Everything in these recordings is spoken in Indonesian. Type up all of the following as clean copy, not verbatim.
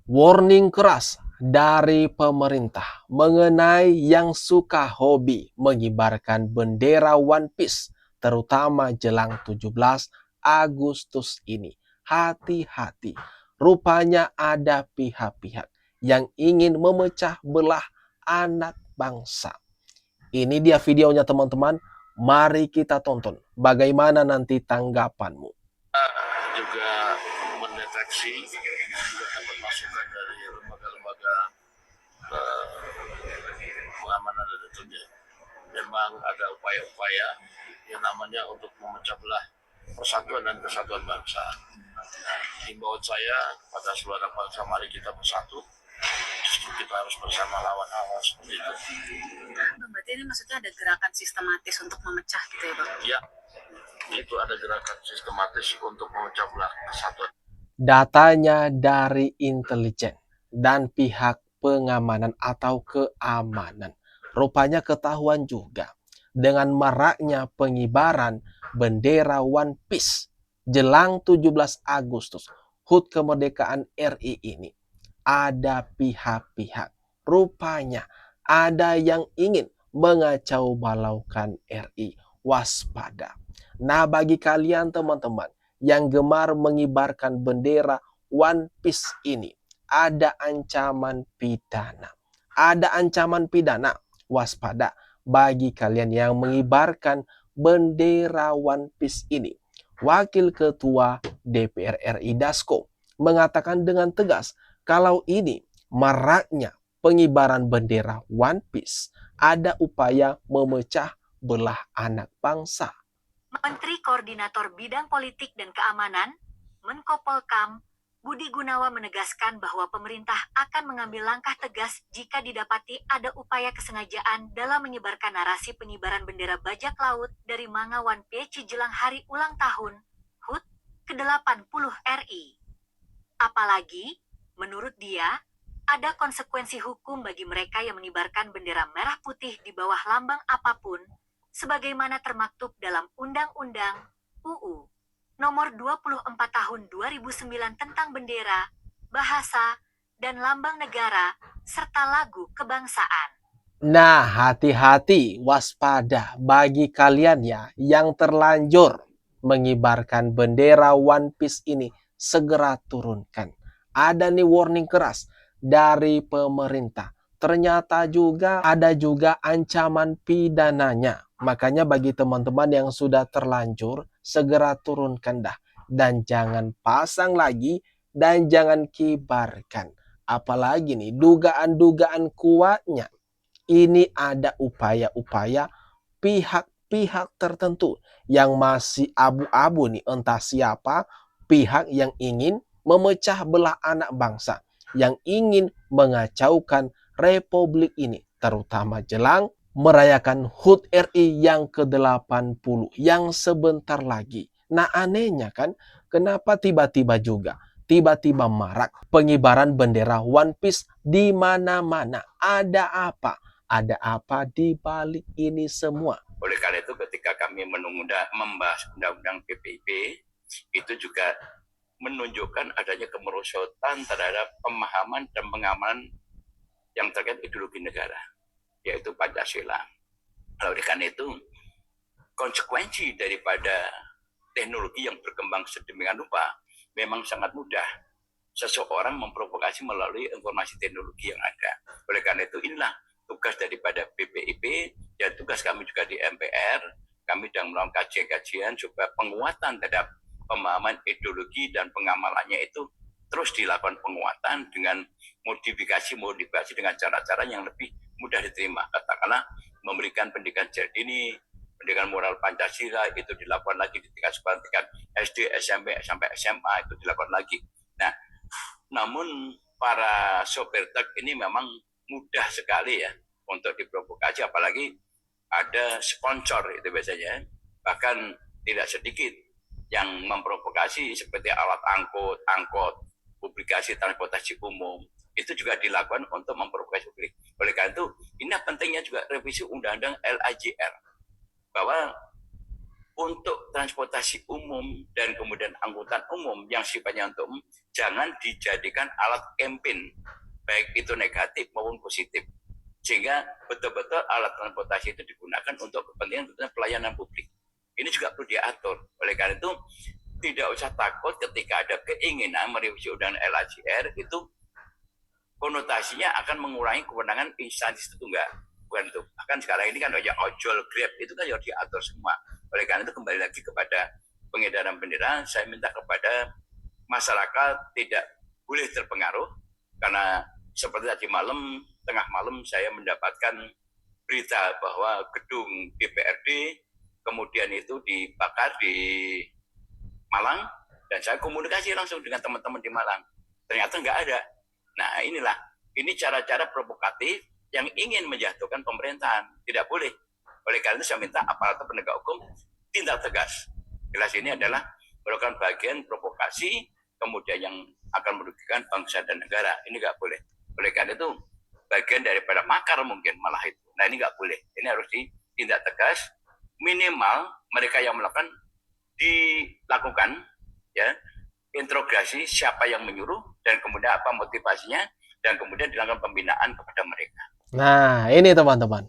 Warning keras dari pemerintah mengenai yang suka hobi mengibarkan bendera One Piece, terutama jelang 17 Agustus ini. Hati-hati, rupanya ada pihak-pihak yang ingin memecah belah anak bangsa. Ini dia videonya teman-teman, mari kita tonton. Bagaimana nanti tanggapanmu? Juga mendeteksi, juga dapat masukan dari lembaga-lembaga pengamanan dan tentunya memang ada upaya-upaya yang namanya untuk memecah belah persatuan dan kesatuan bangsa. Nah, himbauan saya kepada seluruh bangsa, mari kita bersatu. Justru kita harus bersama lawan hal seperti itu. Berarti ini maksudnya ada gerakan sistematis untuk memecah gitu ya, Bang? Ya, itu ada gerakan sistematis untuk memecah belah kesatuan. Datanya dari intelijen dan pihak pengamanan atau keamanan. Rupanya ketahuan juga dengan maraknya pengibaran bendera One Piece jelang 17 Agustus, HUT kemerdekaan RI ini. Ada pihak-pihak, rupanya ada yang ingin mengacau balaukan RI. Waspada. Nah, bagi kalian teman-teman yang gemar mengibarkan bendera One Piece ini, ada ancaman pidana. Ada ancaman pidana. Waspada bagi kalian yang mengibarkan bendera One Piece ini. Wakil Ketua DPR RI Dasko mengatakan dengan tegas kalau ini maraknya pengibaran bendera One Piece ada upaya memecah belah anak bangsa. Menteri Koordinator Bidang Politik dan Keamanan, Menko Polkam, Budi Gunawan menegaskan bahwa pemerintah akan mengambil langkah tegas jika didapati ada upaya kesengajaan dalam menyebarkan narasi pengibaran bendera bajak laut dari manga One Piece jelang hari ulang tahun HUT ke-80 RI. Apalagi, menurut dia, ada konsekuensi hukum bagi mereka yang mengibarkan bendera merah putih di bawah lambang apapun, sebagaimana termaktub dalam Undang-Undang UU Nomor 24 Tahun 2009 tentang bendera, bahasa, dan lambang negara, serta lagu kebangsaan. Nah, hati-hati, waspada bagi kalian ya yang terlanjur mengibarkan bendera One Piece ini, segera turunkan. Ada nih warning keras dari pemerintah. Ternyata juga ada juga ancaman pidananya. Makanya bagi teman-teman yang sudah terlanjur, segera turunkan dah. Dan jangan pasang lagi dan jangan kibarkan. Apalagi nih dugaan-dugaan kuatnya. Ini ada upaya-upaya pihak-pihak tertentu yang masih abu-abu nih, entah siapa pihak yang ingin memecah belah anak bangsa, yang ingin mengacaukan republik ini, terutama jelang merayakan HUT RI yang ke-80 yang sebentar lagi. Nah, anehnya kan, kenapa tiba-tiba juga tiba-tiba marak pengibaran bendera One Piece di mana-mana? Ada apa? Ada apa di balik ini semua? Oleh karena itu ketika kami membahas undang-undang PPIP, itu juga menunjukkan adanya kemerosotan terhadap pemahaman dan pengamanan yang terkait ideologi negara, yaitu Pancasila. Oleh karena itu, konsekuensi daripada teknologi yang berkembang sedemikian rupa memang sangat mudah seseorang memprovokasi melalui informasi teknologi yang ada. Oleh karena itu, inilah tugas daripada BPIP dan tugas kami juga di MPR. Kami sedang melakukan kajian-kajian supaya penguatan terhadap pemahaman ideologi dan pengamalannya itu terus dilakukan penguatan dengan modifikasi dengan cara-cara yang lebih mudah diterima. Katakanlah memberikan pendidikan sejak dini, pendidikan moral Pancasila itu dilakukan lagi di tingkat sekolah, tingkat SD, SMP, sampai SMA itu dilakukan lagi. Nah, namun para sopir truk ini memang mudah sekali ya untuk diprovokasi, apalagi ada sponsor itu biasanya. Bahkan tidak sedikit yang memprovokasi seperti alat angkot, publikasi transportasi umum, itu juga dilakukan untuk memprovokasi publik. Oleh karena itu, ini pentingnya juga revisi Undang-Undang LAJR, bahwa untuk transportasi umum dan kemudian angkutan umum yang sifatnya untuk umum, jangan dijadikan alat campaign, baik itu negatif maupun positif. Sehingga betul-betul alat transportasi itu digunakan untuk kepentingan pelayanan publik. Ini juga perlu diatur. Oleh karena itu, tidak usah takut ketika ada keinginan merevisi undang-undang LHJR, itu konotasinya akan mengurangi kewenangan instansi itu, enggak. Bukan itu. Bahkan sekarang ini kan ya ojol, grab, itu kan harus diatur semua. Oleh karena itu kembali lagi kepada pengedaran bendera, saya minta kepada masyarakat tidak boleh terpengaruh, karena seperti tadi malam, tengah malam saya mendapatkan berita bahwa gedung DPRD kemudian itu dibakar di Malang, dan saya komunikasi langsung dengan teman-teman di Malang. Ternyata nggak ada. Nah inilah, ini cara-cara provokatif yang ingin menjatuhkan pemerintahan. Tidak boleh. Oleh karena itu saya minta aparatur penegak hukum tindak tegas. Jelas ini adalah merupakan bagian provokasi, kemudian yang akan merugikan bangsa dan negara. Ini nggak boleh. Oleh karena itu bagian daripada makar mungkin malah itu. Nah ini nggak boleh. Ini harus ditindak tegas. Minimal mereka yang melakukan dilakukan ya interogasi siapa yang menyuruh dan kemudian apa motivasinya, dan kemudian dilakukan pembinaan kepada mereka. Nah, ini teman-teman.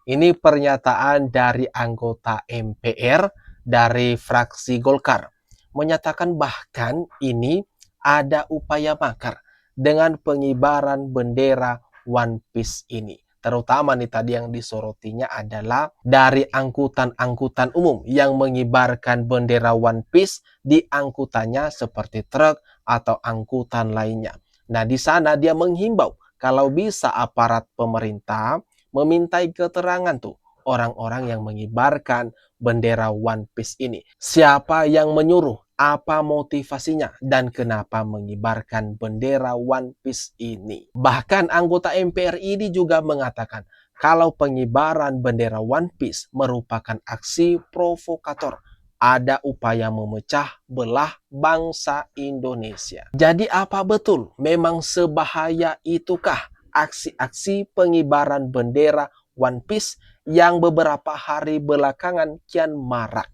Ini pernyataan dari anggota MPR dari fraksi Golkar. Menyatakan bahkan ini ada upaya makar dengan pengibaran bendera One Piece ini. Terutama nih tadi yang disorotinya adalah dari angkutan-angkutan umum yang mengibarkan bendera One Piece di angkutannya seperti truk atau angkutan lainnya. Nah, di sana dia menghimbau kalau bisa aparat pemerintah memintai keterangan tuh orang-orang yang mengibarkan bendera One Piece ini. Siapa yang menyuruh? Apa motivasinya dan kenapa mengibarkan bendera One Piece ini? Bahkan anggota MPR ini juga mengatakan kalau pengibaran bendera One Piece merupakan aksi provokator, ada upaya memecah belah bangsa Indonesia. Jadi apa betul memang sebahaya itukah aksi-aksi pengibaran bendera One Piece yang beberapa hari belakangan kian marak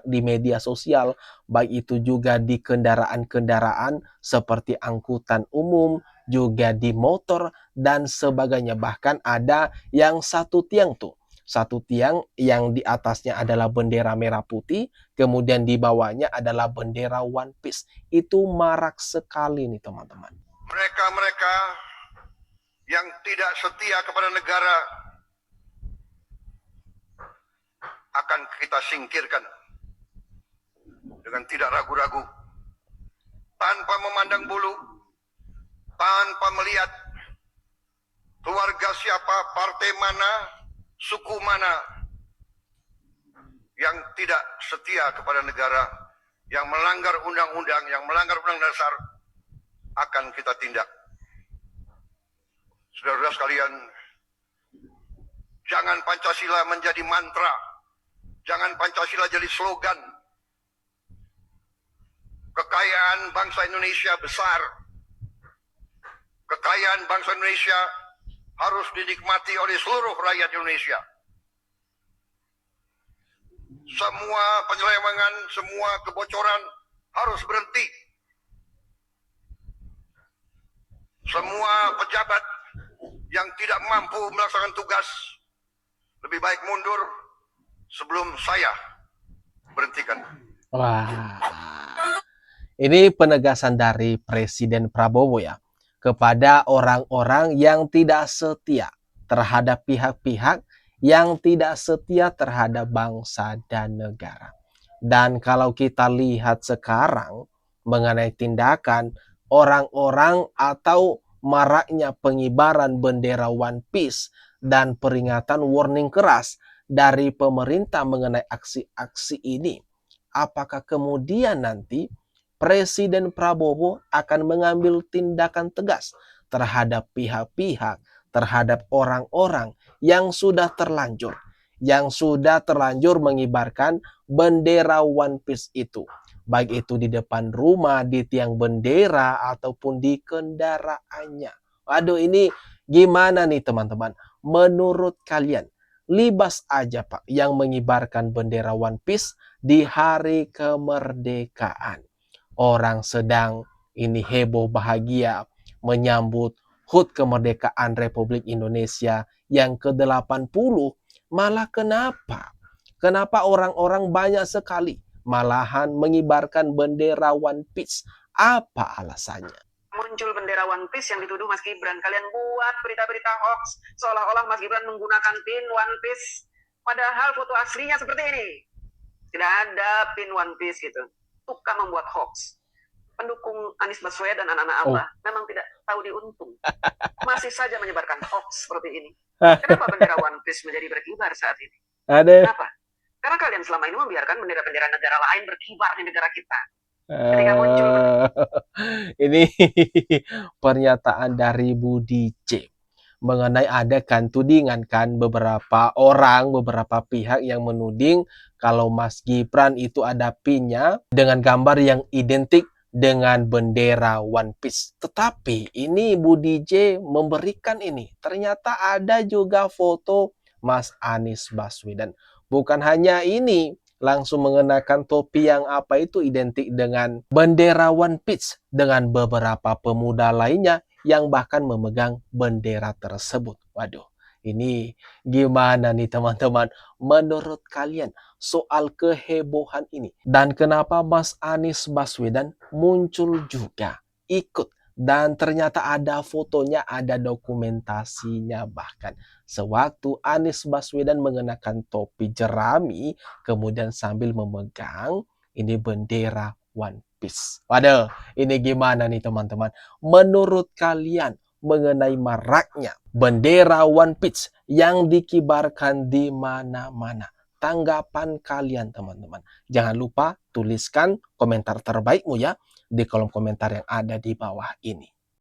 di media sosial, baik itu juga di kendaraan-kendaraan seperti angkutan umum, juga di motor dan sebagainya. Bahkan ada yang satu tiang yang di atasnya adalah bendera merah putih, kemudian di bawahnya adalah bendera One Piece. Itu marak sekali nih teman-teman. Mereka-mereka yang tidak setia kepada negara akan kita singkirkan dengan tidak ragu-ragu, tanpa memandang bulu, tanpa melihat keluarga siapa, partai mana, suku mana yang tidak setia kepada negara, yang melanggar undang-undang, yang melanggar undang dasar, akan kita tindak. Saudara-saudara sekalian, jangan Pancasila menjadi mantra. Jangan Pancasila jadi slogan. Kekayaan bangsa Indonesia besar. Kekayaan bangsa Indonesia harus dinikmati oleh seluruh rakyat Indonesia. Semua penyelewengan, semua kebocoran harus berhenti. Semua pejabat yang tidak mampu melaksanakan tugas lebih baik mundur sebelum saya berhentikan. Wah, ini penegasan dari Presiden Prabowo ya kepada orang-orang yang tidak setia terhadap pihak-pihak yang tidak setia terhadap bangsa dan negara. Dan kalau kita lihat sekarang mengenai tindakan orang-orang atau maraknya pengibaran bendera One Piece dan peringatan warning keras dari pemerintah mengenai aksi-aksi ini, apakah kemudian nanti Presiden Prabowo akan mengambil tindakan tegas terhadap pihak-pihak, terhadap orang-orang yang sudah terlanjur mengibarkan bendera One Piece itu, baik itu di depan rumah, di tiang bendera, ataupun di kendaraannya. Waduh, ini gimana nih teman-teman? Menurut kalian, libas aja Pak yang mengibarkan bendera One Piece di hari kemerdekaan. Orang sedang ini heboh bahagia menyambut HUT kemerdekaan Republik Indonesia yang ke-80. Malah kenapa? Kenapa orang-orang banyak sekali malahan mengibarkan bendera One Piece? Apa alasannya? Muncul bendera One Piece yang dituduh Mas Gibran. Kalian buat berita-berita hoax seolah-olah Mas Gibran menggunakan pin One Piece. Padahal foto aslinya seperti ini. Tidak ada pin One Piece gitu. Tukang membuat hoax. Pendukung Anies Baswedan dan anak-anak Abah memang tidak tahu diuntung. Masih saja menyebarkan hoax seperti ini. Kenapa bendera One Piece menjadi berkibar saat ini? Kenapa? Karena kalian selama ini membiarkan bendera-bendera negara lain berkibar di negara kita. Ketika muncul ini pernyataan dari Budi C mengenai ada kan tudingan kan beberapa orang, beberapa pihak yang menuding kalau Mas Gibran itu ada pinnya dengan gambar yang identik dengan bendera One Piece. Tetapi ini Budi J memberikan ini, ternyata ada juga foto Mas Anies Baswedan. Bukan hanya ini, langsung mengenakan topi yang apa itu identik dengan bendera One Piece dengan beberapa pemuda lainnya yang bahkan memegang bendera tersebut. Waduh, ini gimana nih teman-teman? Menurut kalian soal kehebohan ini dan kenapa Mas Anies Baswedan muncul juga ikut dan ternyata ada fotonya, ada dokumentasinya bahkan sewaktu Anies Baswedan mengenakan topi jerami kemudian sambil memegang ini bendera One Piece. Waduh, ini gimana nih teman-teman? Menurut kalian mengenai maraknya bendera One Piece yang dikibarkan di mana-mana? Tanggapan kalian teman-teman. Jangan lupa tuliskan komentar terbaikmu ya di kolom komentar yang ada di bawah ini.